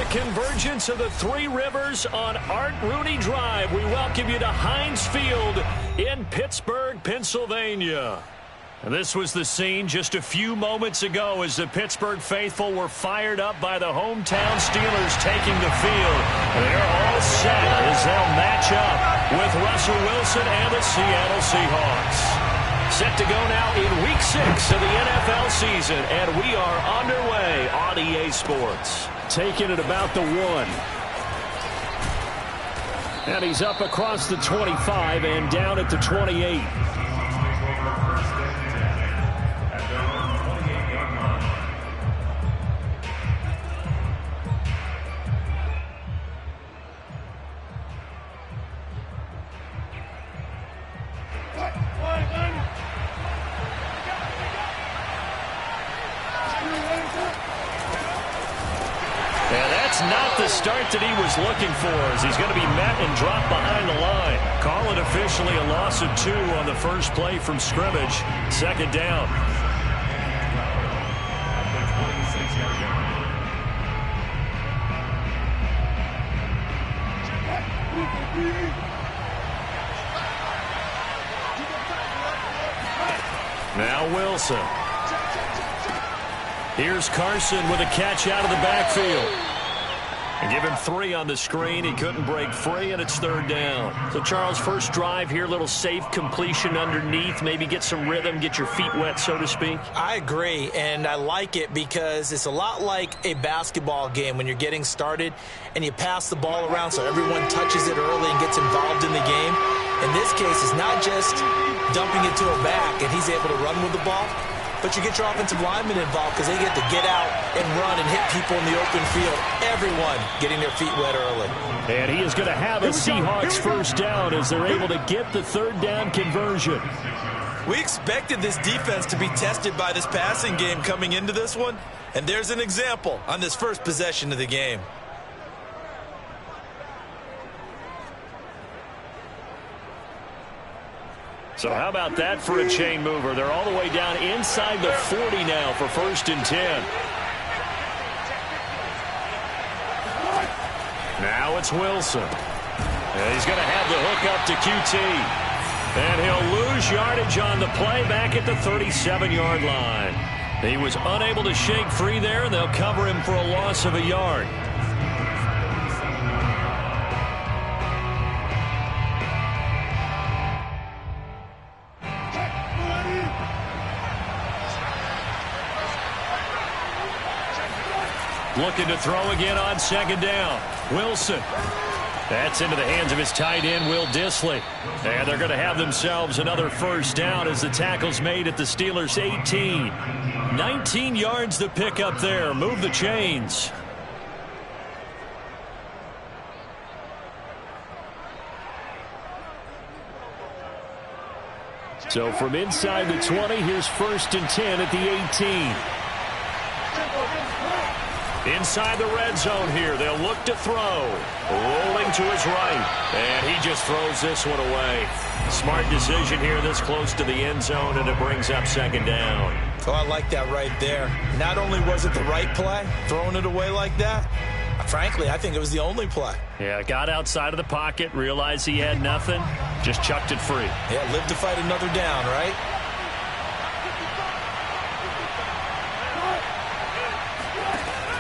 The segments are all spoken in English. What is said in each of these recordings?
convergence of the Three Rivers on Art Rooney Drive. We welcome you to Heinz Field in Pittsburgh, Pennsylvania. And this was the scene just a few moments ago as the Pittsburgh faithful were fired up by the hometown Steelers taking the field. They're all set as they'll match up with Russell Wilson and the Seattle Seahawks. Set to go now in Week 6 of the NFL season, and we are underway on EA Sports. Taking it about the 1. And he's up across the 25 and down at the 28. Not the start that he was looking for, as he's going to be met and dropped behind the line. Call it officially a loss of 2 on the first play from scrimmage. Second down. Now Wilson. Here's Carson with a catch out of the backfield. And give him 3 on the screen. He couldn't break free, and it's third down. So, Charles, first drive here, little safe completion underneath. Maybe get some rhythm, get your feet wet, so to speak. I agree, and I like it because it's a lot like a basketball game when you're getting started and you pass the ball around so everyone touches it early and gets involved in the game. In this case, it's not just dumping it to a back and he's able to run with the ball, but you get your offensive linemen involved because they get to get out and run and hit people in the open field. Everyone getting their feet wet early. And he is going to have a Seahawks first down as they're able to get the third down conversion. We expected this defense to be tested by this passing game coming into this one, and there's an example on this first possession of the game. So how about that for a chain mover? They're all the way down inside the 40 now for first and 10. Now it's Wilson. And he's going to have the hook up to QT. And he'll lose yardage on the play back at the 37-yard line. He was unable to shake free there, and they'll cover him for a loss of a yard. Looking to throw again on second down. Wilson. That's into the hands of his tight end, Will Dissly. And they're going to have themselves another first down as the tackle's made at the Steelers' 18. 19 yards to pick up there. Move the chains. So from inside the 20, here's first and 10 at the 18. Inside the red zone here, they'll look to throw. Rolling to his right, and he just throws this one away. Smart decision here this close to the end zone, and it brings up second down. Oh, I like that right there. Not only was it the right play, throwing it away like that, frankly, I think it was the only play. Yeah, got outside of the pocket, realized he had nothing, just chucked it free. Yeah, live to fight another down, right?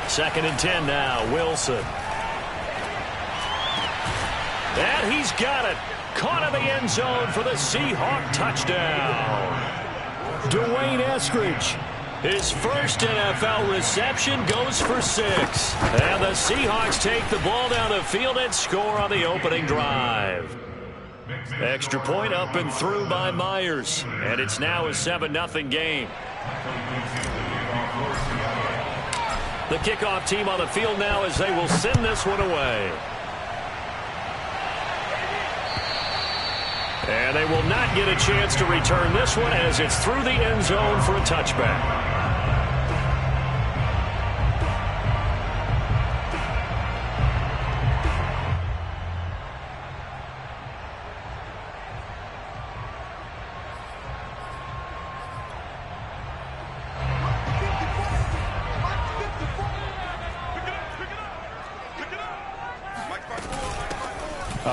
Second and 10 now, Wilson. And he's got it. Caught in the end zone for the Seahawk touchdown. Dwayne Eskridge. His first NFL reception goes for 6. And the Seahawks take the ball down the field and score on the opening drive. Extra point up and through by Myers. And it's now a 7-0 game. The kickoff team on the field now as they will send this one away. And they will not get a chance to return this one as it's through the end zone for a touchback.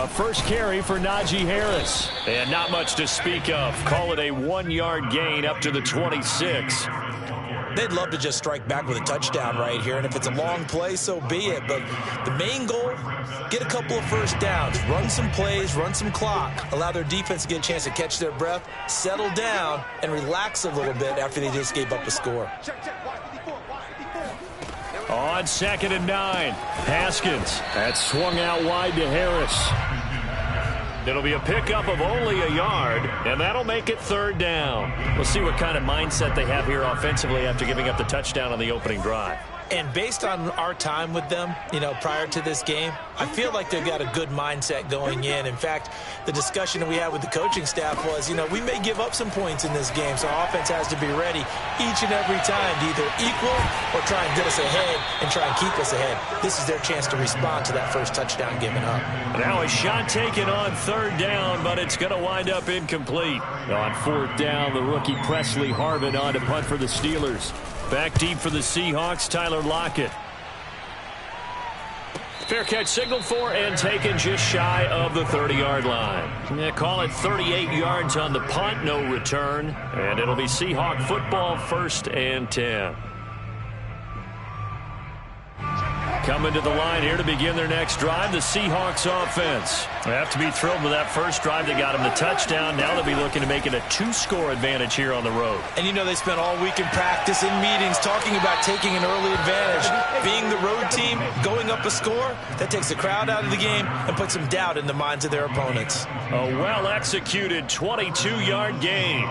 First carry for Najee Harris. And not much to speak of. Call it a 1-yard gain up to the 26. They'd love to just strike back with a touchdown right here, and if it's a long play, so be it. But the main goal, get a couple of first downs, run some plays, run some clock, allow their defense to get a chance to catch their breath, settle down, and relax a little bit after they just gave up a score. On 2nd and 9, Haskins. That's swung out wide to Harris. It'll be a pickup of only a yard, and that'll make it 3rd down. We'll see what kind of mindset they have here offensively after giving up the touchdown on the opening drive. And based on our time with them, prior to this game, I feel like they've got a good mindset going in. In fact, the discussion that we had with the coaching staff was, we may give up some points in this game, so our offense has to be ready each and every time to either equal or try and get us ahead and try and keep us ahead. This is their chance to respond to that first touchdown given up. Now a shot taken on 3rd down, but it's going to wind up incomplete. On 4th down, the rookie Presley Harvin on to punt for the Steelers. Back deep for the Seahawks, Tyler Lockett. Fair catch signaled for and taken just shy of the 30-yard line. Call it 38 yards on the punt, no return. And it'll be Seahawk football, 1st and 10. Coming to the line here to begin their next drive, the Seahawks offense. They have to be thrilled with that first drive that got them the touchdown. Now they'll be looking to make it a 2-score advantage here on the road. And they spent all week in practice, in meetings, talking about taking an early advantage. Being the road team, going up a score, that takes the crowd out of the game and puts some doubt in the minds of their opponents. A well-executed 22-yard gain.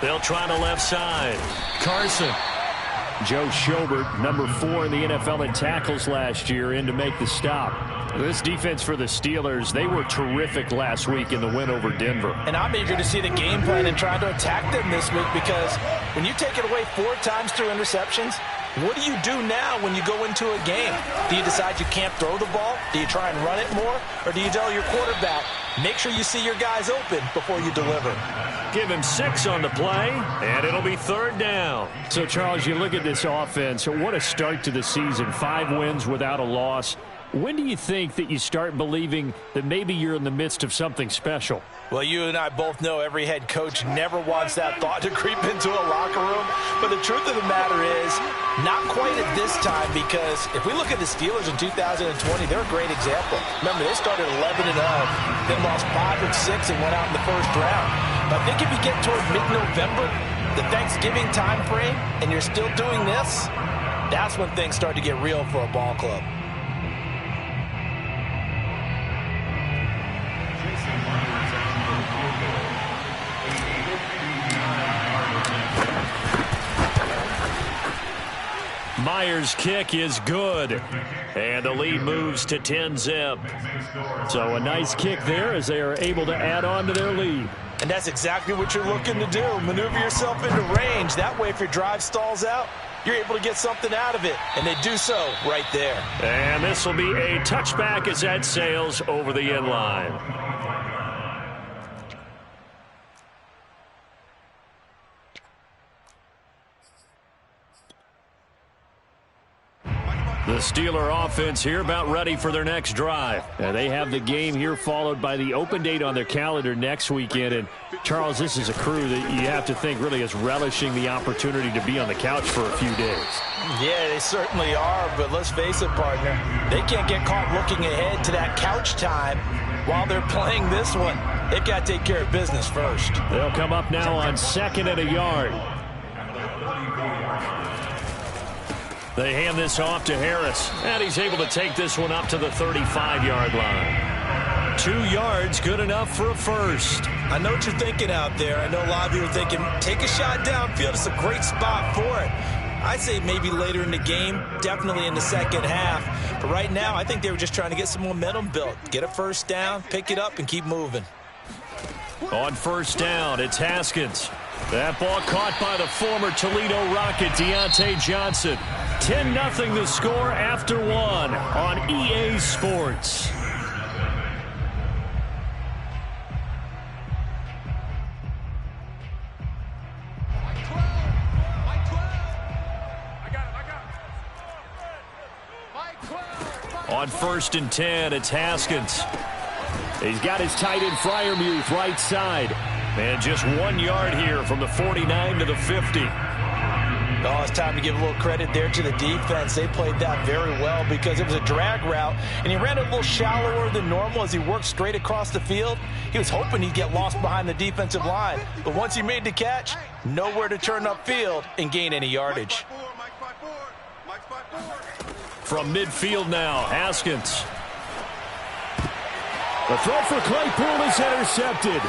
They'll try the left side. Carson. Joe Schobert, number 4 in the NFL in tackles last year, in to make the stop. This defense for the Steelers, they were terrific last week in the win over Denver. And I'm eager to see the game plan and try to attack them this week, because when you take it away 4 times through interceptions, what do you do now when you go into a game? Do you decide you can't throw the ball? Do you try and run it more? Or do you tell your quarterback, make sure you see your guys open before you deliver? Give him 6 on the play, and it'll be 3rd down. So, Charles, you look at this offense, what a start to the season. 5 wins without a loss. When do you think that you start believing that maybe you're in the midst of something special? Well, you and I both know every head coach never wants that thought to creep into a locker room. But the truth of the matter is, not quite at this time, because if we look at the Steelers in 2020, they're a great example. Remember, they started 11-0, then lost 5 and 6 and went out in the first round. But I think if you get toward mid-November, the Thanksgiving time frame, and you're still doing this, that's when things start to get real for a ball club. Myers' kick is good, and the lead moves to 10-zip. So a nice kick there as they are able to add on to their lead. And that's exactly what you're looking to do. Maneuver yourself into range. That way, if your drive stalls out, you're able to get something out of it. And they do so right there. And this will be a touchback as that sails over the end line. The Steeler offense here about ready for their next drive. They have the game here followed by the open date on their calendar next weekend. And, Charles, this is a crew that you have to think really is relishing the opportunity to be on the couch for a few days. Yeah, they certainly are. But let's face it, partner, they can't get caught looking ahead to that couch time while they're playing this one. They've got to take care of business first. They'll come up now on 2nd and a yard. They hand this off to Harris, and he's able to take this one up to the 35-yard line. 2 yards, good enough for a first. I know what you're thinking out there. I know a lot of you are thinking, take a shot downfield. It's a great spot for it. I'd say maybe later in the game, definitely in the second half. But right now, I think they were just trying to get some momentum built. Get a first down, pick it up, and keep moving. On 1st down, it's Haskins. That ball caught by the former Toledo Rocket, Deontay Johnson. 10-0 the score after 1 on EA Sports. On 1st and 10, it's Haskins. He's got his tight end Freiermuth right side. And just 1 yard here from the 49 to the 50. Oh, it's time to give a little credit there to the defense. They played that very well because it was a drag route, and he ran it a little shallower than normal as he worked straight across the field. He was hoping he'd get lost behind the defensive line, but once he made the catch, nowhere to turn upfield and gain any yardage. From midfield now, Haskins. The throw for Claypool is intercepted.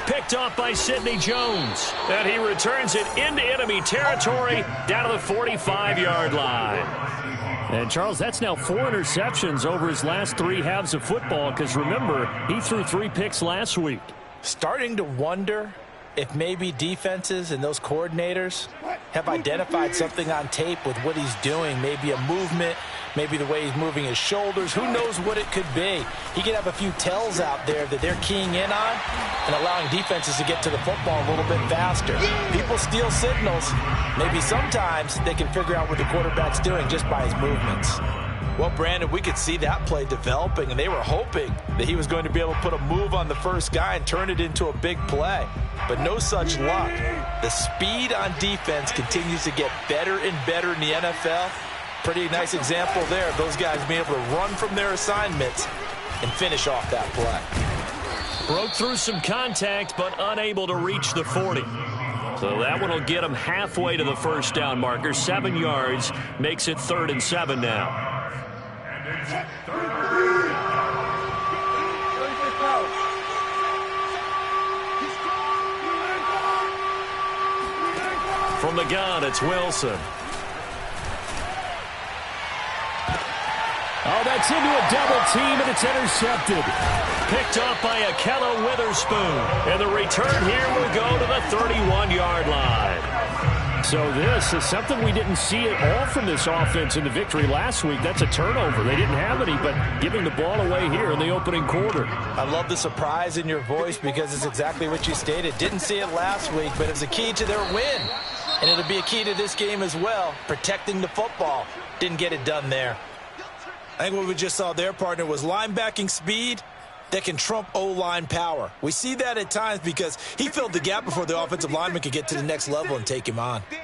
Picked off by Sidney Jones. And he returns it into enemy territory down to the 45-yard line. And, Charles, that's now 4 interceptions over his last 3 halves of football because, remember, he threw 3 picks last week. Starting to wonder if maybe defenses and those coordinators have identified something on tape with what he's doing, maybe a movement, maybe the way he's moving his shoulders. Who knows what it could be? He could have a few tells out there that they're keying in on and allowing defenses to get to the football a little bit faster. People steal signals. Maybe sometimes they can figure out what the quarterback's doing just by his movements. Well, Brandon, we could see that play developing, and they were hoping that he was going to be able to put a move on the first guy and turn it into a big play. But no such luck. The speed on defense continues to get better and better in the NFL. Pretty nice example there of those guys being able to run from their assignments and finish off that play. Broke through some contact, but unable to reach the 40. So that one will get him halfway to the first down marker. 7 yards makes it 3rd and 7 now. From the gun, it's Wilson. Oh, that's into a double team, and it's intercepted. Picked off by Akella Witherspoon. And the return here will go to the 31-yard line. So this is something we didn't see at all from this offense in the victory last week. That's a turnover. They didn't have any, but giving the ball away here in the opening quarter. I love the surprise in your voice because it's exactly what you stated. Didn't see it last week, but it's a key to their win. And it'll be a key to this game as well, protecting the football. Didn't get it done there. I think what we just saw there, partner, was linebacking speed that can trump O-line power. We see that at times because he filled the gap before the offensive lineman could get to the next level and take him on. Danny.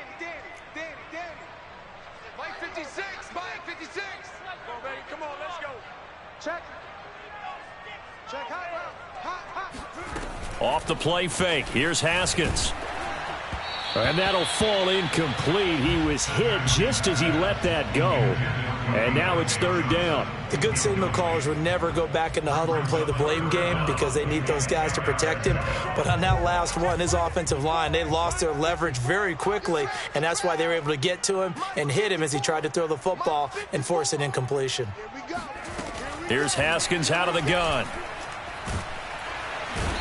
Mike 56. Come on, baby. Come on, let's go. Check. Hot. Off the play fake. Here's Haskins. And that'll fall incomplete. He was hit just as he let that go. And now it's 3rd down. The good signal callers would never go back in the huddle and play the blame game because they need those guys to protect him. But on that last one, his offensive line, they lost their leverage very quickly, and that's why they were able to get to him and hit him as he tried to throw the football and force an incompletion. Here's Haskins out of the gun.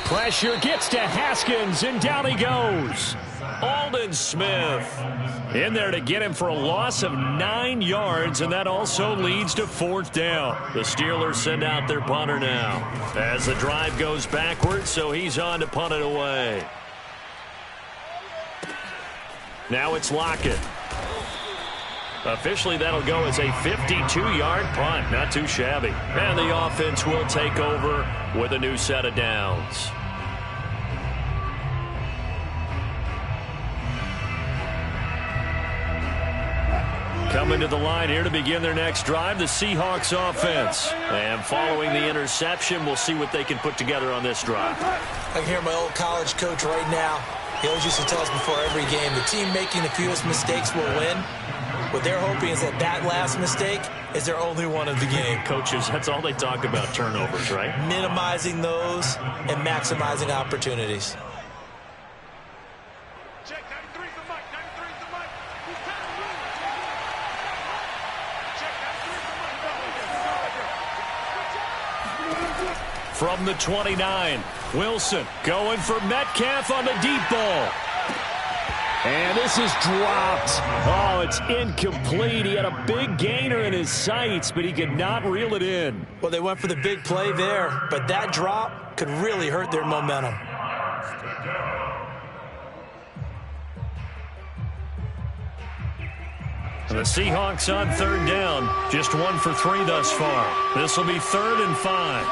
Pressure gets to Haskins, and down he goes. Aldon Smith in there to get him for a loss of 9 yards, and that also leads to 4th down. The Steelers send out their punter now as the drive goes backwards, so he's on to punt it away. Now it's Lockett. Officially, that'll go as a 52-yard punt. Not too shabby. And the offense will take over with a new set of downs. Coming to the line here to begin their next drive, the Seahawks offense. And following the interception, we'll see what they can put together on this drive. I can hear my old college coach right now. He always used to tell us before every game, the team making the fewest mistakes will win. What they're hoping is that last mistake is their only one of the game. Coaches, that's all they talk about, turnovers, right? Minimizing those and maximizing opportunities. Check 93's the mic. 93's the mic. From the 29, Wilson going for Metcalf on the deep ball. And this is dropped. Oh, it's incomplete. He had a big gainer in his sights, but he could not reel it in. Well, they went for the big play there, but that drop could really hurt their momentum. And the Seahawks on third down, just 1 for 3 thus far. This will be 3rd and 5.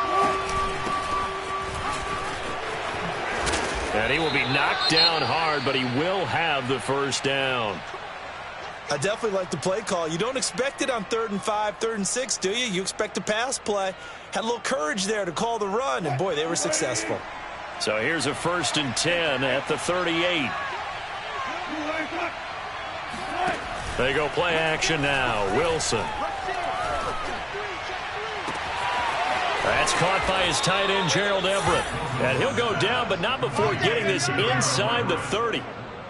And he will be knocked down hard, but he will have the first down. I definitely like the play call. You don't expect it on 3rd and 5, 3rd and 6, do you? You expect a pass play. Had a little courage there to call the run, and boy, they were successful. So here's a 1st and 10 at the 38. They go play action now. Wilson. That's caught by his tight end, Gerald Everett. And he'll go down, but not before getting this inside the 30.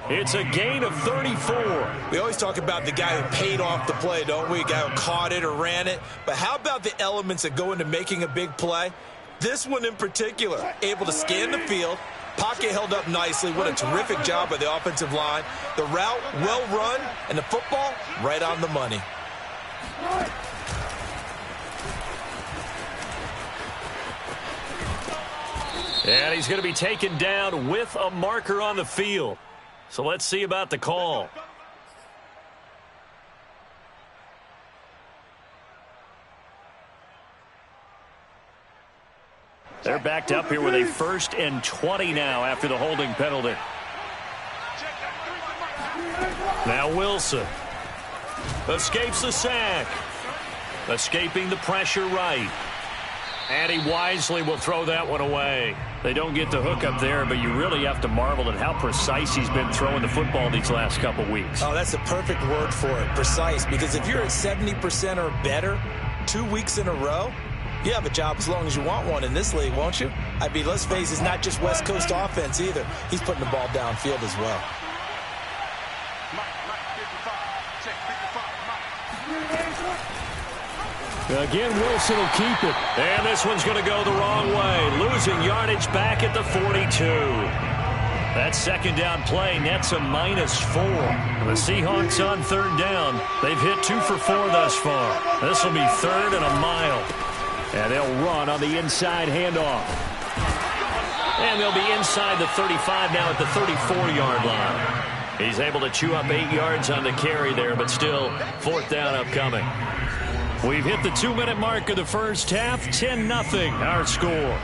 It's a gain of 34. We always talk about the guy who paid off the play, don't we? A guy who caught it or ran it. But how about the elements that go into making a big play? This one in particular, able to scan the field. Pocket held up nicely. What a terrific job by the offensive line. The route, well run, and the football, right on the money. And he's going to be taken down with a marker on the field. So let's see about the call. They're backed up here with a 1st and 20 now after the holding penalty. Now Wilson escapes the sack. Escaping the pressure right. And he wisely will throw that one away. They don't get the hook up there, but you really have to marvel at how precise he's been throwing the football these last couple weeks. Oh, that's the perfect word for it, precise. Because if you're at 70% or better 2 weeks in a row, you have a job as long as you want one in this league, won't you? I mean, let's face it, it's not just West Coast offense either. He's putting the ball downfield as well. Again, Wilson will keep it. And this one's going to go the wrong way. Losing yardage back at the 42. That 2nd down play nets a -4. The Seahawks on 3rd down. They've hit 2 for 4 thus far. This will be 3rd and a mile. And they'll run on the inside handoff. And they'll be inside the 35 now at the 34-yard line. He's able to chew up 8 yards on the carry there, but still 4th down upcoming. We've hit the 2-minute mark of the first half. 10-0 our score.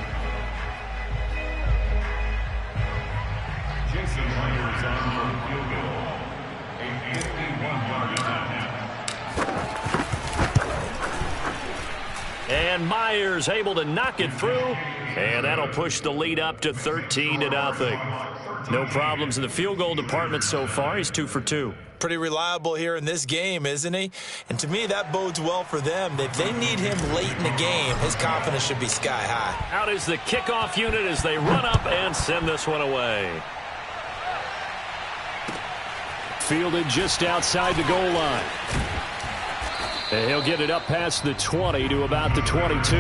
And Myers able to knock it through. And that'll push the lead up to 13-0. No problems in the field goal department so far. He's 2 for 2. Pretty reliable here in this game, isn't he? And to me, that bodes well for them. If they need him late in the game, his confidence should be sky high. Out is the kickoff unit as they run up and send this one away. Fielded just outside the goal line. And he'll get it up past the 20 to about the 22.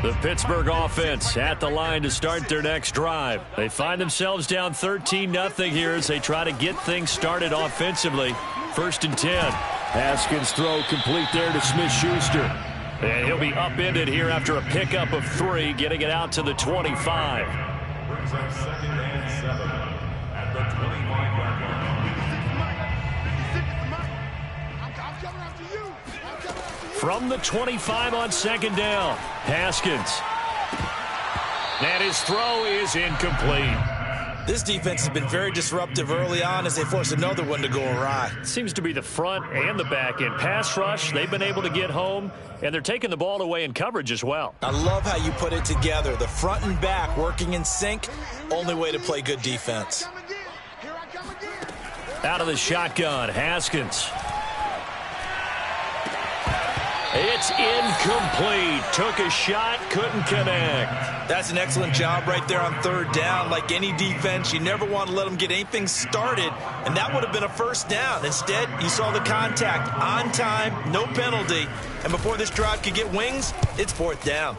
The Pittsburgh offense at the line to start their next drive. They find themselves down 13-0 here as they try to get things started offensively. 1st and 10. Haskins throw complete there to Smith-Schuster. And he'll be upended here after a pickup of 3, getting it out to the 25. Brings up 2nd and 7 at the 25-yard line. From the 25 on 2nd down, Haskins. And his throw is incomplete. This defense has been very disruptive early on as they force another one to go awry. Seems to be the front and the back end. Pass rush, they've been able to get home, and they're taking the ball away in coverage as well. I love how you put it together. The front and back working in sync, only way to play good defense. Out of the shotgun, Haskins. It's incomplete. Took a shot, couldn't connect. That's an excellent job right there on 3rd down. Like any defense, you never want to let them get anything started, and that would have been a 1st down. Instead, you saw the contact on time, no penalty, and before this drive could get wings, it's 4th down.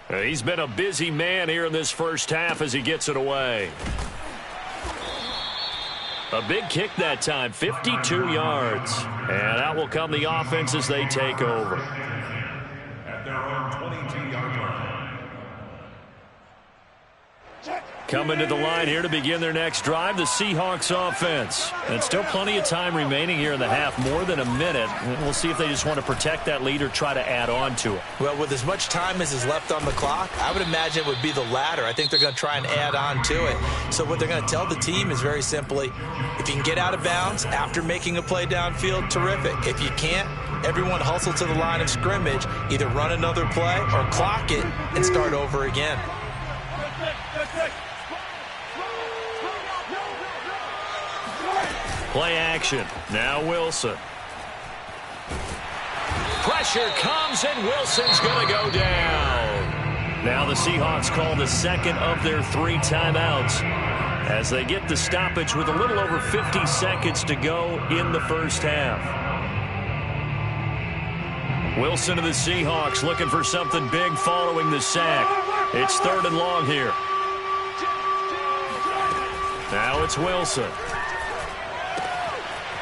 He's been a busy man here in this first half as he gets it away. A big kick that time, 52 yards. And out will come the offense as they take over. At their own 22-yard line. Coming to the line here to begin their next drive, the Seahawks offense. And still plenty of time remaining here in the half, more than a minute. We'll see if they just want to protect that lead or try to add on to it. Well, with as much time as is left on the clock, I would imagine it would be the latter. I think they're going to try and add on to it. So what they're going to tell the team is very simply, if you can get out of bounds after making a play downfield, terrific. If you can't, everyone hustle to the line of scrimmage, either run another play or clock it and start over again. Play action. Now Wilson. Pressure comes, and Wilson's going to go down. Now the Seahawks call the second of their 3 timeouts as they get the stoppage with a little over 50 seconds to go in the first half. Wilson of the Seahawks looking for something big following the sack. It's 3rd and long here. Now it's Wilson.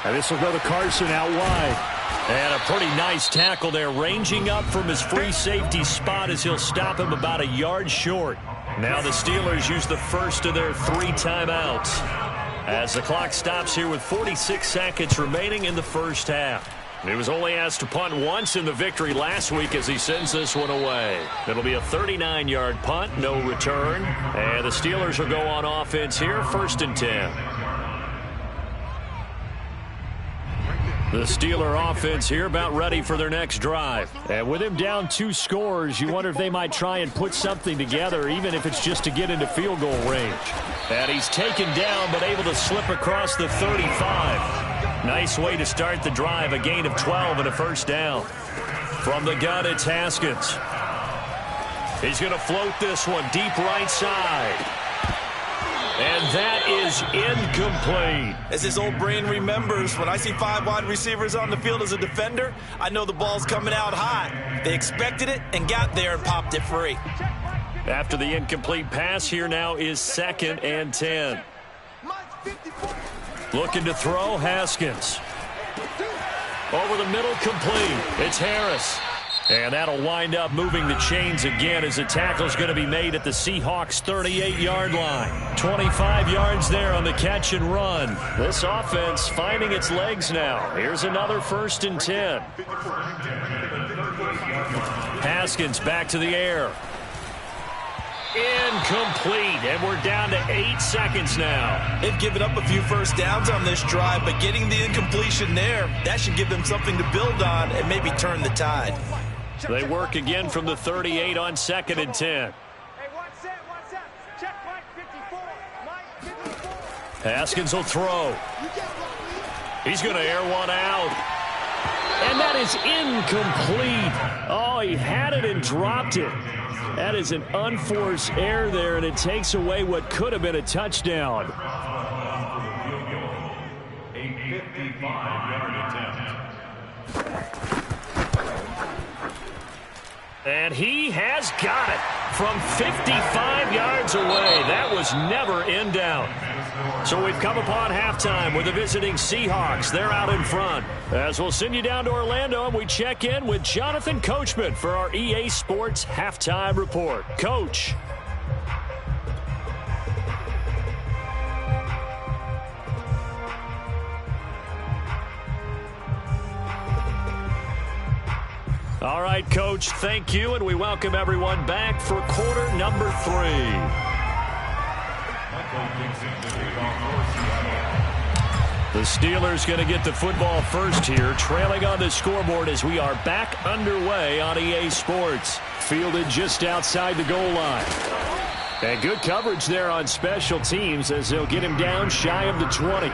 And this will go to Carson out wide. And a pretty nice tackle there, ranging up from his free safety spot as he'll stop him about a yard short. Now the Steelers use the first of their 3 timeouts as the clock stops here with 46 seconds remaining in the first half. He was only asked to punt once in the victory last week as he sends this one away. It'll be a 39-yard punt, no return. And the Steelers will go on offense here, 1st and 10. The Steeler offense here about ready for their next drive. And with him down 2 scores, you wonder if they might try and put something together, even if it's just to get into field goal range. And he's taken down, but able to slip across the 35. Nice way to start the drive, a gain of 12 and a first down. From the gun, it's Haskins. He's going to float this one deep right side. And that is incomplete. As his old brain remembers, when I see 5 wide receivers on the field as a defender, I know the ball's coming out hot. They expected it and got there and popped it free. After the incomplete pass, here now is 2nd and 10. Looking to throw, Haskins. Over the middle, complete. It's Harris. And that'll wind up moving the chains again as the tackle's going to be made at the Seahawks' 38-yard line. 25 yards there on the catch and run. This offense finding its legs now. Here's another 1st and 10. Haskins back to the air. Incomplete, and we're down to 8 seconds now. They've given up a few first downs on this drive, but getting the incompletion there, that should give them something to build on and maybe turn the tide. They work again from the 38 on 2nd and 10. Haskins will throw. He's going to air one out. And that is incomplete. Oh, he had it and dropped it. That is an unforced error there, and it takes away what could have been a touchdown. A 55-yard attempt. And he has got it from 55 yards away. That was never in doubt. So we've come upon halftime with the visiting Seahawks. They're out in front. As we'll send you down to Orlando, and we check in with Jonathan Coachman for our EA Sports Halftime Report. Coach. All right, Coach, thank you, and we welcome everyone back for quarter number 3. The Steelers going to get the football first here, trailing on the scoreboard as we are back underway on EA Sports. Fielded just outside the goal line. And good coverage there on special teams as they'll get him down shy of the 20.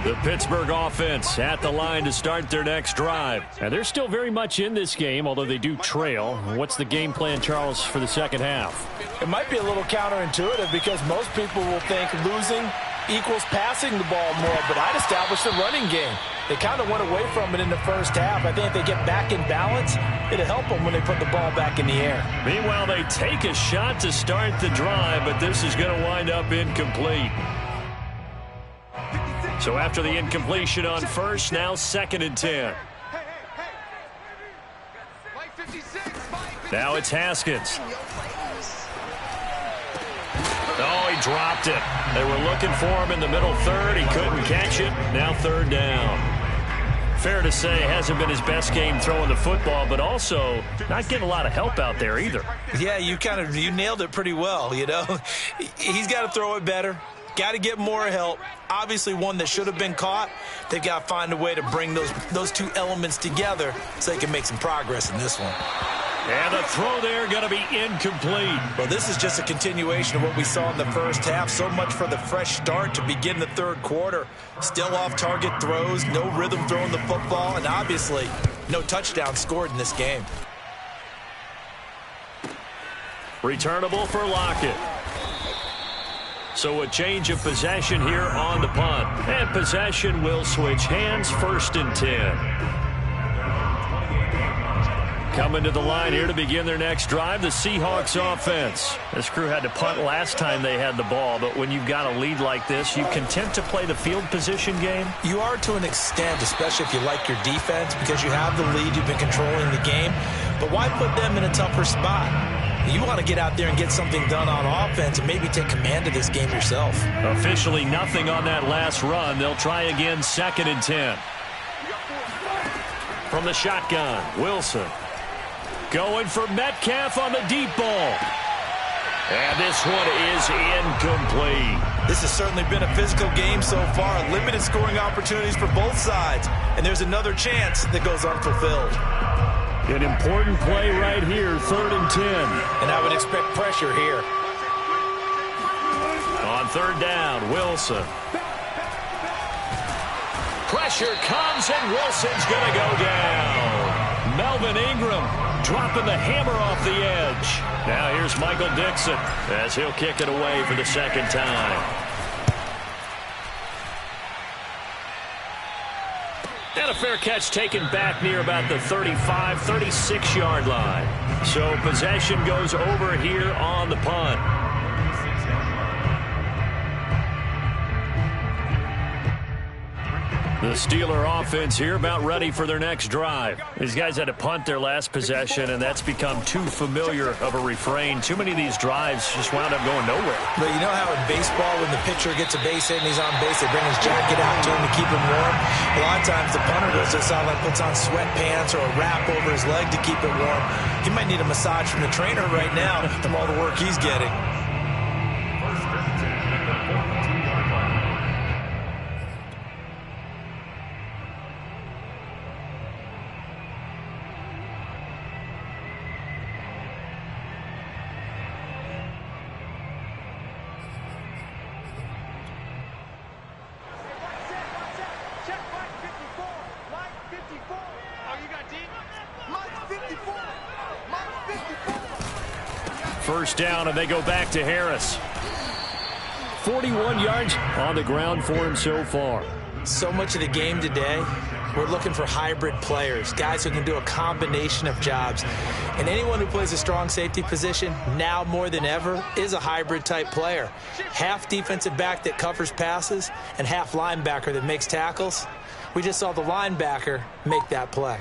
The Pittsburgh offense at the line to start their next drive. And they're still very much in this game, although they do trail. What's the game plan, Charles, for the second half? It might be a little counterintuitive because most people will think losing equals passing the ball more, but I'd establish the running game. They kind of went away from it in the first half. I think if they get back in balance, it'll help them when they put the ball back in the air. Meanwhile, they take a shot to start the drive, but this is going to wind up incomplete. So after the incompletion on first, now 2nd and 10. Now it's Haskins. Oh, he dropped it. They were looking for him in the middle third. He couldn't catch it. Now 3rd down. Fair to say, hasn't been his best game throwing the football, but also not getting a lot of help out there either. Yeah, you nailed it pretty well, you know. He's got to throw it better. Got to get more help. Obviously, one that should have been caught. They've got to find a way to bring those two elements together so they can make some progress in this one. And the throw there going to be incomplete. Well, this is just a continuation of what we saw in the first half. So much for the fresh start to begin the 3rd quarter. Still off-target throws, no rhythm throwing the football, and obviously no touchdown scored in this game. Returnable for Lockett. So a change of possession here on the punt. And possession will switch hands, 1st and 10. Coming to the line here to begin their next drive, the Seahawks offense. This crew had to punt last time they had the ball, but when you've got a lead like this, you content to play the field position game? You are to an extent, especially if you like your defense, because you have the lead, you've been controlling the game. But why put them in a tougher spot? You want to get out there and get something done on offense and maybe take command of this game yourself. Officially nothing on that last run. They'll try again, 2nd and 10. From the shotgun, Wilson. Going for Metcalf on the deep ball. And this one is incomplete. This has certainly been a physical game so far. Limited scoring opportunities for both sides. And there's another chance that goes unfulfilled. An important play right here, 3rd and 10. And I would expect pressure here. On 3rd down, Wilson. Pressure comes, and Wilson's going to go down. Melvin Ingram dropping the hammer off the edge. Now here's Michael Dixon as he'll kick it away for the 2nd time. And a fair catch taken back near about the 35, 36-yard line. So possession goes over here on the punt. The Steeler offense here about ready for their next drive. These guys had to punt their last possession, and that's become too familiar of a refrain. Too many of these drives just wound up going nowhere. But you know how in baseball, when the pitcher gets a base hit and he's on base, they bring his jacket out to him to keep him warm? A lot of times the punter goes to the sideline, puts on sweatpants or a wrap over his leg to keep it warm. He might need a massage from the trainer right now from all the work he's getting. First down, and they go back to Harris. 41 yards on the ground for him so far. So much of the game today, we're looking for hybrid players, guys who can do a combination of jobs. And anyone who plays a strong safety position, now more than ever, is a hybrid-type player. Half defensive back that covers passes and half linebacker that makes tackles. We just saw the linebacker make that play.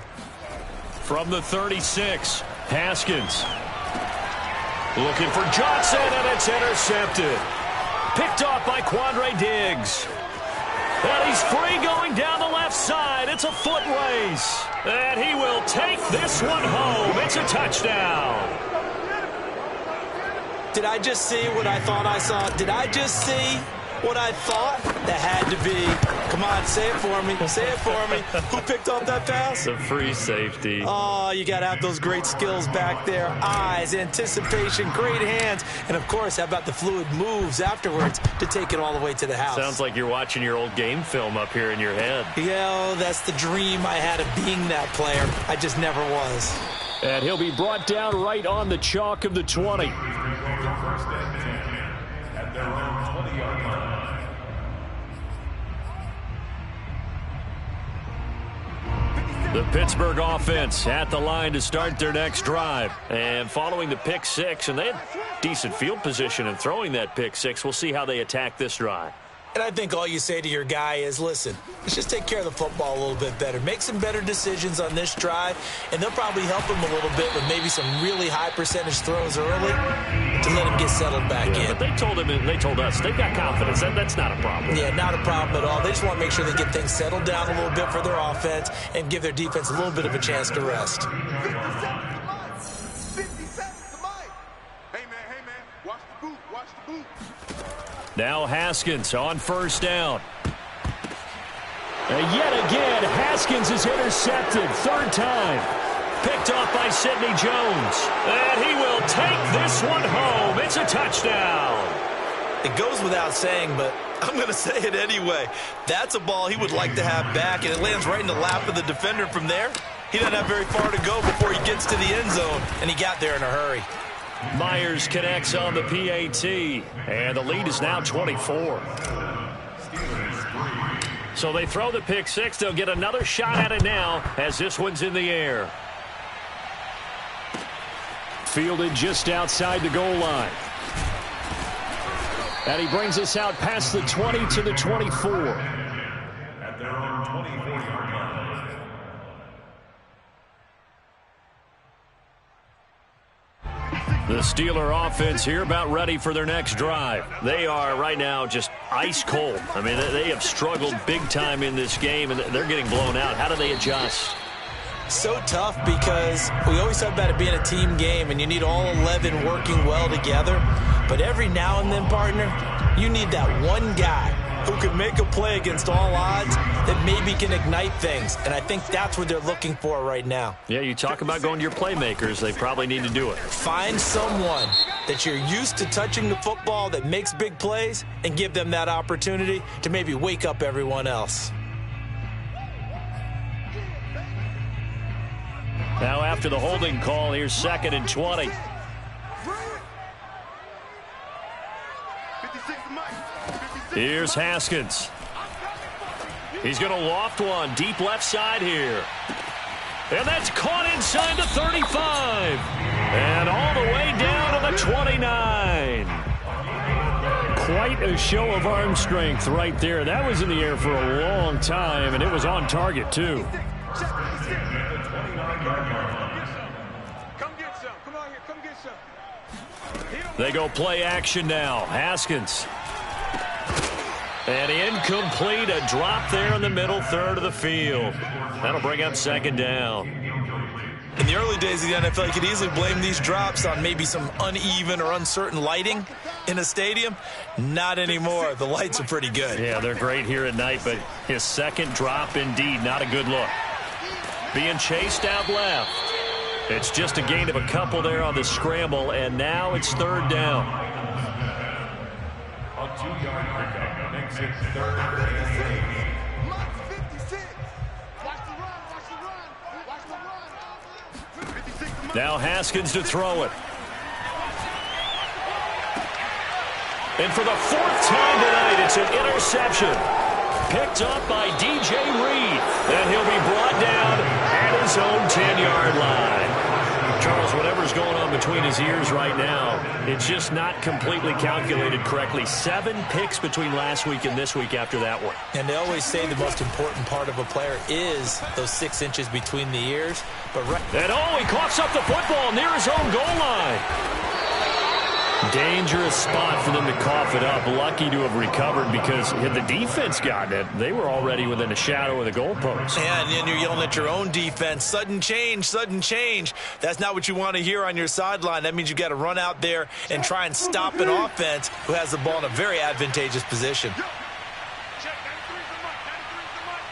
From the 36, Haskins. Looking for Johnson, and it's intercepted. Picked off by Quandre Diggs. And he's free going down the left side. It's a foot race. And he will take this one home. It's a touchdown. Did I just see what I thought I saw? Did I just see what I thought? That had to be. Come on, say it for me. Say it for me. Who picked off that pass? The free safety. Oh, you got to have those great skills back there. Eyes, anticipation, great hands. And, of course, how about the fluid moves afterwards to take it all the way to the house? Sounds like you're watching your old game film up here in your head. Yeah, that's the dream I had of being that player. I just never was. And he'll be brought down right on the chalk of the 20. First and 10 at their own 20-yard line. The Pittsburgh offense at the line to start their next drive. And following the pick six, and they had decent field position in throwing that pick six. We'll see how they attack this drive. And I think all you say to your guy is, listen, let's just take care of the football a little bit better. Make some better decisions on this drive, and they'll probably help him a little bit with maybe some really high percentage throws early to let him get settled back in. But they told him, and they told us, they've got confidence. That's not a problem. Yeah, not a problem at all. They just want to make sure they get things settled down a little bit for their offense and give their defense a little bit of a chance to rest. 57 to Mike. Hey, man, watch the boot. Now Haskins on first down. And yet again, Haskins is intercepted. Third time. Picked off by Sidney Jones. And he will take this one home. It's a touchdown. It goes without saying, but I'm going to say it anyway. That's a ball he would like to have back, and it lands right in the lap of the defender from there. He doesn't have very far to go before he gets to the end zone, and he got there in a hurry. Myers connects on the PAT, and the lead is now 24. So they throw the pick six. They'll get another shot at it now as this one's in the air. Fielded just outside the goal line. And he brings us out past the 20 to the 24. At their own 24-yard line. The Steeler offense here about ready for their next drive. They are right now just ice cold. I mean, they have struggled big time in this game, and they're getting blown out. How do they adjust? So tough because we always talk about it being a team game, and you need all 11 working well together. But every now and then, partner, you need that one guy who can make a play against all odds that maybe can ignite things. And I think that's what they're looking for right now. Yeah, you talk about going to your playmakers. They probably need to do it. Find someone that you're used to touching the football that makes big plays and give them that opportunity to maybe wake up everyone else. Now after the holding call, here's 2nd and 20. 56 to Mike. 56. Here's Haskins. He's going to loft one deep left side here. And that's caught inside the 35. And all the way down to the 29. Quite a show of arm strength right there. That was in the air for a long time, and it was on target, too. Come get some. Come on here. Come get some. They go play action now. Haskins. And incomplete. A drop there in the middle third of the field. That'll bring up 2nd down. In the early days of the NFL, you could easily blame these drops on maybe some uneven or uncertain lighting in a stadium. Not anymore. The lights are pretty good. Yeah, they're great here at night, but his second drop, indeed, not a good look. Being chased out left. It's just a gain of a couple there on the scramble, and now it's 3rd down. A 2-yard pickup makes it 3rd and 8. Mike's 56. Watch the run. Watch the run. 56 to Mike. Now Haskins to throw it. And for the 4th time tonight, it's an interception. Picked up by DJ Reed. And he'll be brought down at his own 10-yard line. Charles, whatever's going on between his ears right now, it's just not completely calculated correctly. 7 picks between last week and this week after that one. And they always say the most important part of a player is those 6 inches between the ears. But right. And he coughs up the football near his own goal line. Dangerous spot for them to cough it up. Lucky to have recovered because had the defense gotten it, they were already within a shadow of the goalpost. And then you're yelling at your own defense. Sudden change, sudden change. That's not what you want to hear on your sideline. That means you got to run out there and try and stop an offense who has the ball in a very advantageous position. Check 93 to Mike. 93 to Mike.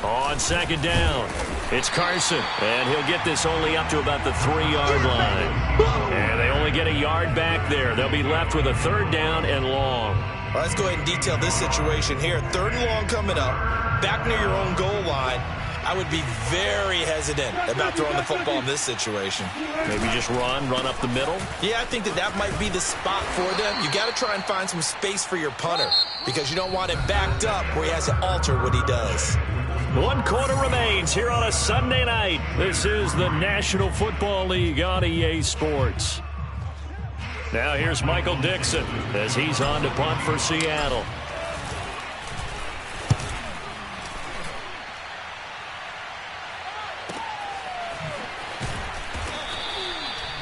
Cover. On 2nd down, it's Carson, and he'll get this only up to about the 3-yard line. And they only get a yard back there. They'll be left with a 3rd down and long. Well, let's go ahead and detail this situation here. 3rd and long coming up, back near your own goal line. I would be very hesitant about throwing the football in this situation. Maybe just run up the middle? Yeah, I think that might be the spot for them. You got to try and find some space for your punter because you don't want him backed up where he has to alter what he does. 1 quarter remains here on a Sunday night. This is the National Football League on EA Sports. Now here's Michael Dixon as he's on to punt for Seattle.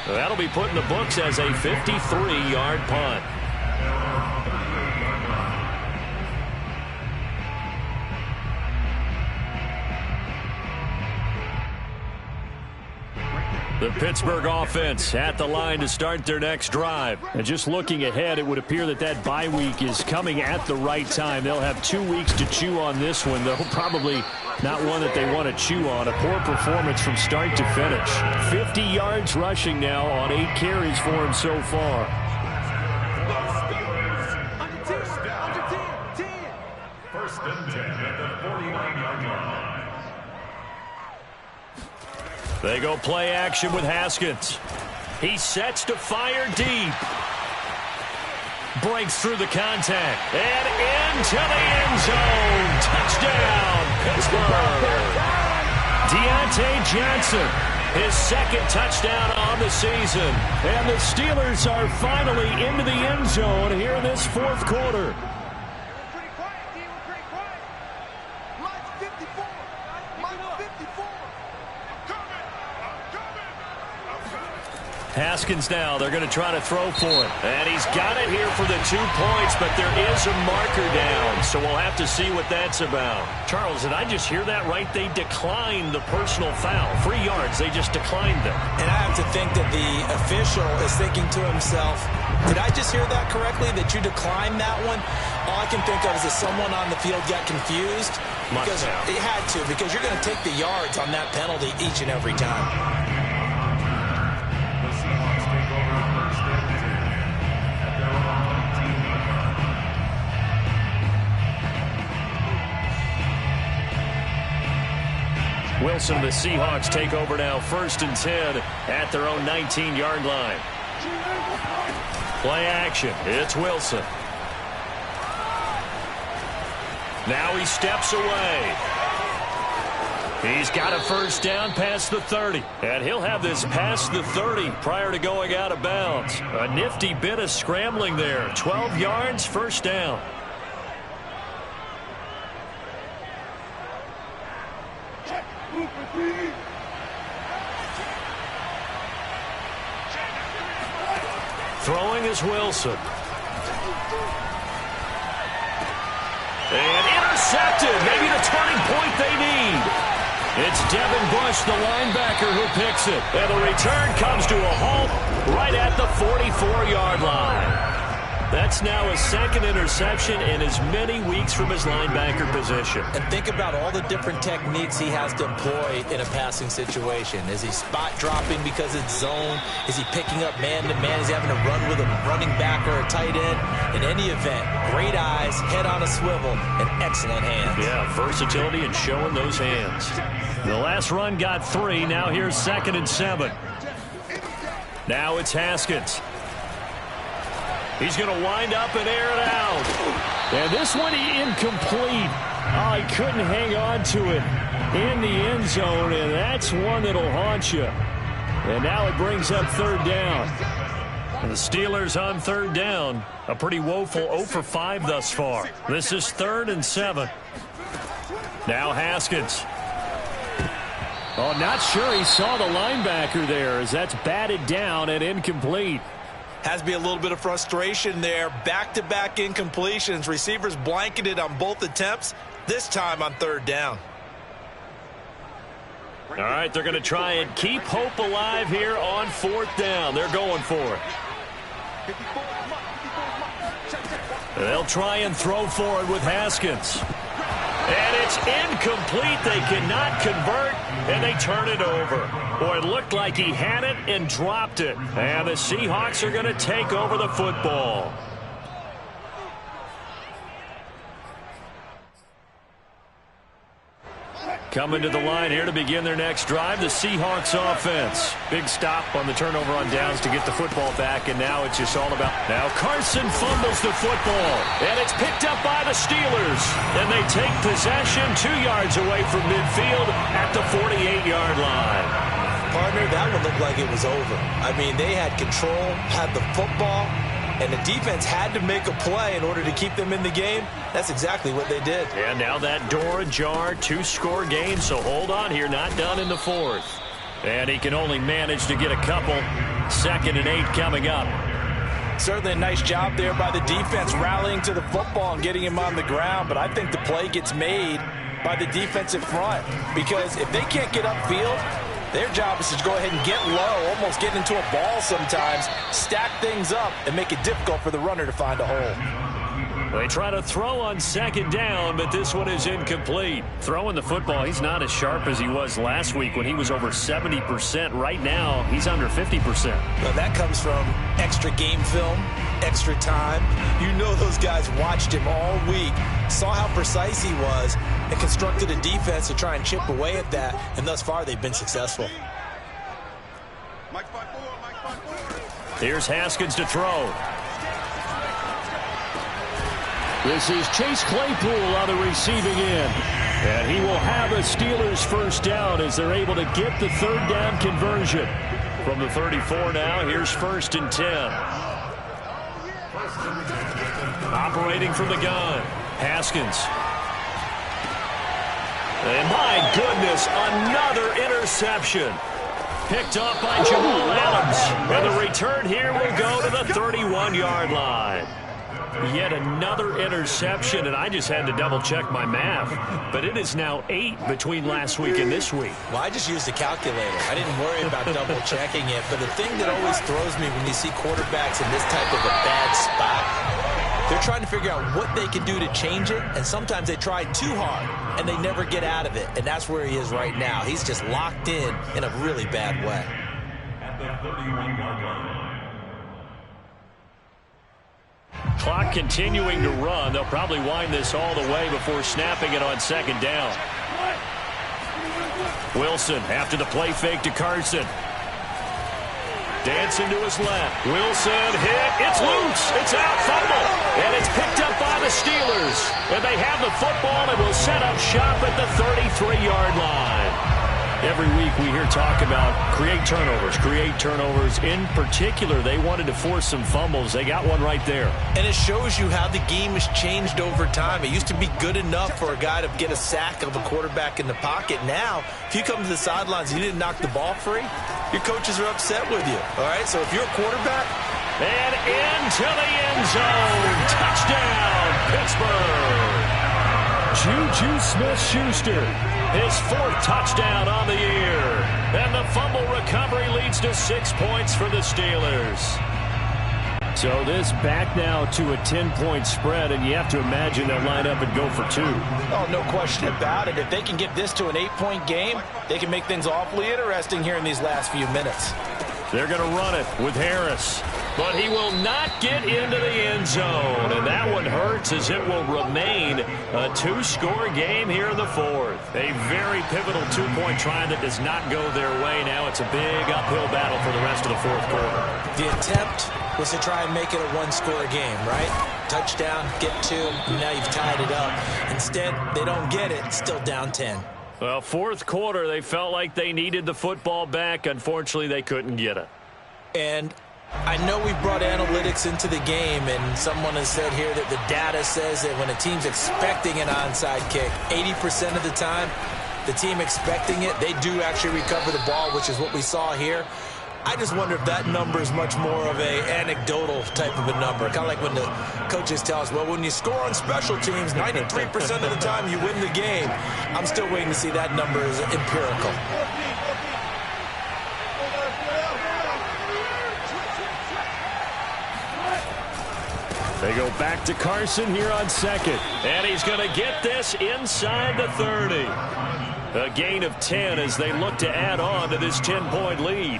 That'll be put in the books as a 53-yard punt. The Pittsburgh offense at the line to start their next drive. And just looking ahead, it would appear that bye week is coming at the right time. They'll have 2 weeks to chew on this one, though probably not one that they want to chew on. A poor performance from start to finish. 50 yards rushing now on 8 carries for him so far. First and 10 at the 49-yard line. They go play action with Haskins. He sets to fire deep. Breaks through the contact. And into the end zone. Touchdown, Pittsburgh. Deontay Johnson, his 2nd touchdown on the season. And the Steelers are finally into the end zone here in this 4th quarter. Haskins now, they're going to try to throw for it. And he's got it here for the 2 points, but there is a marker down, so we'll have to see what that's about. Charles, did I just hear that right? They declined the personal foul. 3 yards, they just declined them. And I have to think that the official is thinking to himself, did I just hear that correctly, that you declined that one? All I can think of is that someone on the field got confused. Because it had to, because you're going to take the yards on that penalty each and every time. Wilson and the Seahawks take over now, 1st and 10 at their own 19-yard line. Play action. It's Wilson. Now he steps away. He's got a 1st down past the 30. And he'll have this past the 30 prior to going out of bounds. A nifty bit of scrambling there. 12 yards, 1st down. Throwing is Wilson. And intercepted. Maybe the turning point they need. It's Devin Bush, the linebacker, who picks it. And the return comes to a halt right at the 44-yard line. That's now his 2nd interception in as many weeks from his linebacker position. And think about all the different techniques he has to employ in a passing situation. Is he spot dropping because it's zone? Is he picking up man-to-man? Is he having to run with a running back or a tight end? In any event, great eyes, head on a swivel, and excellent hands. Yeah, versatility and showing those hands. The last run got 3. Now here's 2nd and 7. Now it's Haskins. He's going to wind up and air it out. And this one incomplete. Oh, he couldn't hang on to it in the end zone, and that's one that'll haunt you. And now it brings up 3rd down. And the Steelers on 3rd down. A pretty woeful 0 for 5 thus far. This is 3rd and 7. Now Haskins. Oh, not sure he saw the linebacker there as that's batted down and incomplete. Has to be a little bit of frustration there. Back-to-back incompletions. Receivers blanketed on both attempts, this time on 3rd down. All right, they're going to try and keep hope alive here on 4th down. They're going for it. They'll try and throw for it with Haskins. And it's incomplete. They cannot convert, and they turn it over. Boy, it looked like he had it and dropped it. And the Seahawks are going to take over the football. Coming to the line here to begin their next drive, the Seahawks offense. Big stop on the turnover on downs to get the football back, and now it's just all about... Now Carson fumbles the football, and it's picked up by the Steelers. And they take possession 2 yards away from midfield at the 48-yard line. Partner, that one looked like it was over. I mean, they had control, had the football, and the defense had to make a play in order to keep them in the game. That's exactly what they did. And now that door ajar, 2-score game, so hold on here, not done in the fourth. And he can only manage to get a couple. 2nd and 8 coming up. Certainly a nice job there by the defense rallying to the football and getting him on the ground, but I think the play gets made by the defensive front, because if they can't get upfield, their job is to go ahead and get low, almost get into a ball sometimes, stack things up, and make it difficult for the runner to find a hole. They try to throw on 2nd down, but this one is incomplete. Throwing the football, he's not as sharp as he was last week when he was over 70%. Right now, he's under 50%. Well, that comes from extra game film, extra time. You know those guys watched him all week, saw how precise he was, and constructed a defense to try and chip away at that, and thus far they've been successful. Here's Haskins to throw. This is Chase Claypool on the receiving end. And he will have a Steelers first down as they're able to get the 3rd down conversion. From the 34 now, here's 1st and 10. Operating from the gun, Haskins. And my goodness, another interception. Picked off by Jamal Adams. And the return here will go to the 31-yard line. Yet another interception, and I just had to double-check my math. But it is now 8 between last week and this week. Well, I just used a calculator. I didn't worry about double-checking it. But the thing that always throws me when you see quarterbacks in this type of a bad spot, they're trying to figure out what they can do to change it, and sometimes they try too hard, and they never get out of it. And that's where he is right now. He's just locked in a really bad way. At the 31-yard line. Clock continuing to run. They'll probably wind this all the way before snapping it on 2nd down. Wilson after the play fake to Carson. Dancing to his left. Wilson hit. It's loose. It's out. Fumble. And it's picked up by the Steelers. And they have the football and will set up shop at the 33-yard line. Every week we hear talk about create turnovers. In particular, they wanted to force some fumbles. They got one right there. And it shows you how the game has changed over time. It used to be good enough for a guy to get a sack of a quarterback in the pocket. Now, if you come to the sidelines and you didn't knock the ball free, your coaches are upset with you. All right, so if you're a quarterback. And into the end zone. Touchdown, Pittsburgh. Juju Smith-Schuster, his 4th touchdown on the year. And the fumble recovery leads to 6 points for the Steelers. So this back now to a 10-point spread, and you have to imagine they'll line up and go for 2. Oh, no question about it. If they can get this to an 8-point game, they can make things awfully interesting here in these last few minutes. They're going to run it with Harris. But he will not get into the end zone. And that one hurts as it will remain a 2-score game here in the 4th. A very pivotal 2-point try that does not go their way. Now it's a big uphill battle for the rest of the 4th quarter. The attempt was to try and make it a 1-score game, right? Touchdown, get 2, and now you've tied it up. Instead, they don't get it. Still down 10. Well, 4th quarter, they felt like they needed the football back. Unfortunately, they couldn't get it. And I know we brought analytics into the game, and someone has said here that the data says that when a team's expecting an onside kick, 80% of the time, the team expecting it, they do actually recover the ball, which is what we saw here. I just wonder if that number is much more of a anecdotal type of a number. Kind of like when the coaches tell us, well, when you score on special teams, 93% of the time you win the game. I'm still waiting to see that number as empirical. They go back to Carson here on 2nd. And he's going to get this inside the 30. A gain of 10 as they look to add on to this 10-point lead.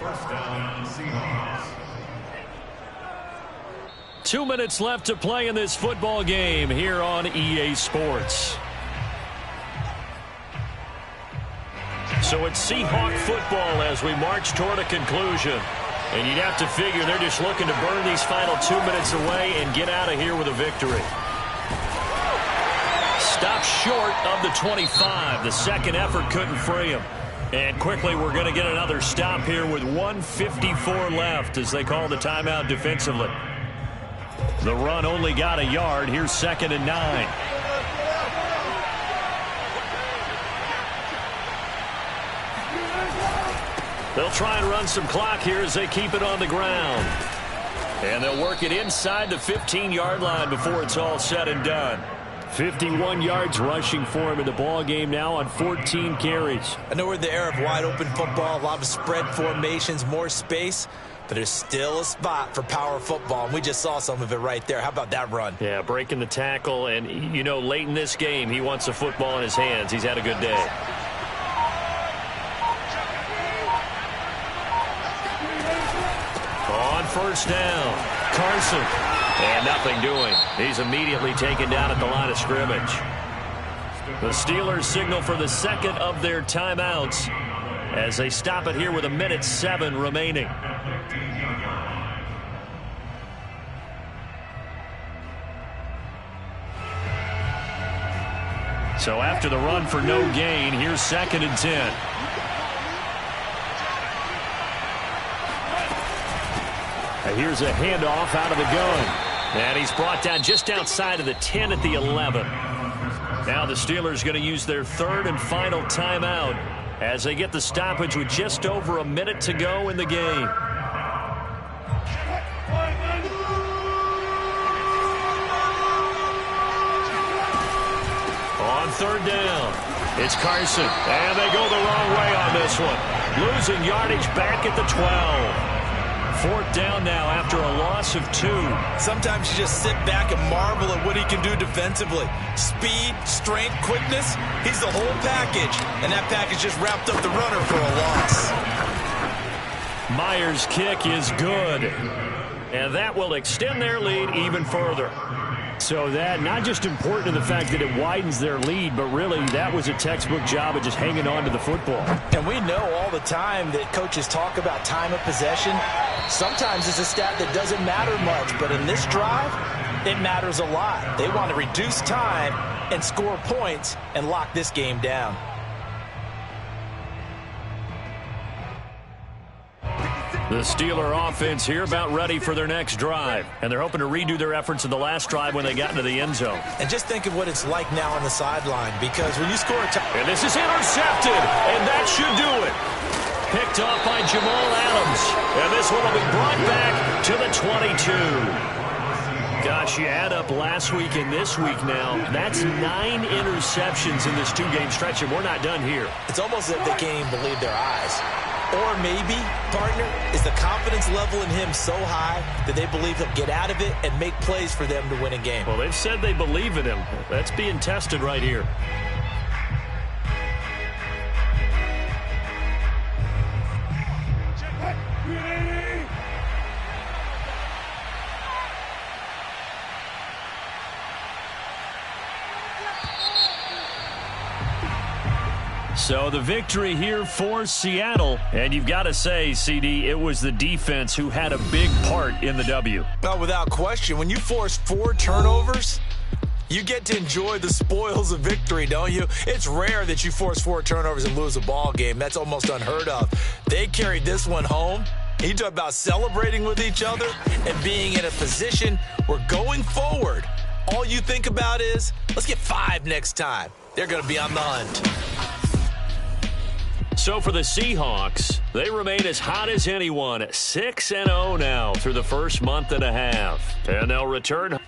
First down, Seahawks. 2 minutes left to play in this football game here on EA Sports. So it's Seahawk football as we march toward a conclusion. And you'd have to figure they're just looking to burn these final 2 minutes away and get out of here with a victory. Stop short of the 25. The second effort couldn't free him. And quickly we're going to get another stop here with 1:54 left as they call the timeout defensively. The run only got a yard. Here's 2nd and 9. They'll try and run some clock here as they keep it on the ground. And they'll work it inside the 15-yard line before it's all said and done. 51 yards rushing for him in the ball game now on 14 carries. I know we're in the era of wide-open football, a lot of spread formations, more space, but there's still a spot for power football, and we just saw some of it right there. How about that run? Yeah, breaking the tackle, and, you know, late in this game, he wants the football in his hands. He's had a good day. On first down, Carson. And nothing doing. He's immediately taken down at the line of scrimmage. The Steelers signal for the second of their timeouts as they stop it here with 1:07 remaining. So after the run for no gain, here's 2nd and 10. Here's a handoff out of the gun. And he's brought down just outside of the 10 at the 11. Now the Steelers going to use their 3rd and final timeout as they get the stoppage with just over a minute to go in the game. On 3rd down, it's Carson. And they go the wrong way on this one. Losing yardage back at the 12. 4th down now after a loss of 2. Sometimes you just sit back and marvel at what he can do defensively. Speed, strength, quickness, he's the whole package. And that package just wrapped up the runner for a loss. Myers' kick is good. And that will extend their lead even further. So that not just important in the fact that it widens their lead, but really that was a textbook job of just hanging on to the football. And we know all the time that coaches talk about time of possession. Sometimes it's a stat that doesn't matter much, but in this drive, it matters a lot. They want to reduce time and score points and lock this game down. The Steeler offense here about ready for their next drive. And they're hoping to redo their efforts in the last drive when they got into the end zone. And just think of what it's like now on the sideline, because when you score a touchdown. And this is intercepted, and that should do it. Picked off by Jamal Adams. And this one will be brought back to the 22. Gosh, you add up last week and this week now. That's 9 interceptions in this 2-game stretch, and we're not done here. It's almost as if they can't even believe their eyes. Or maybe, partner, is the confidence level in him so high that they believe he'll get out of it and make plays for them to win a game. Well, they've said they believe in him. That's being tested right here. So the victory here for Seattle. And you've got to say, CD, it was the defense who had a big part in the W. Well, without question, when you force 4 turnovers, you get to enjoy the spoils of victory, don't you? It's rare that you force 4 turnovers and lose a ball game. That's almost unheard of. They carried this one home. You talk about celebrating with each other and being in a position where going forward, all you think about is, let's get 5 next time. They're going to be on the hunt. So for the Seahawks, they remain as hot as anyone, 6-0 now through the first month and a half. And they'll return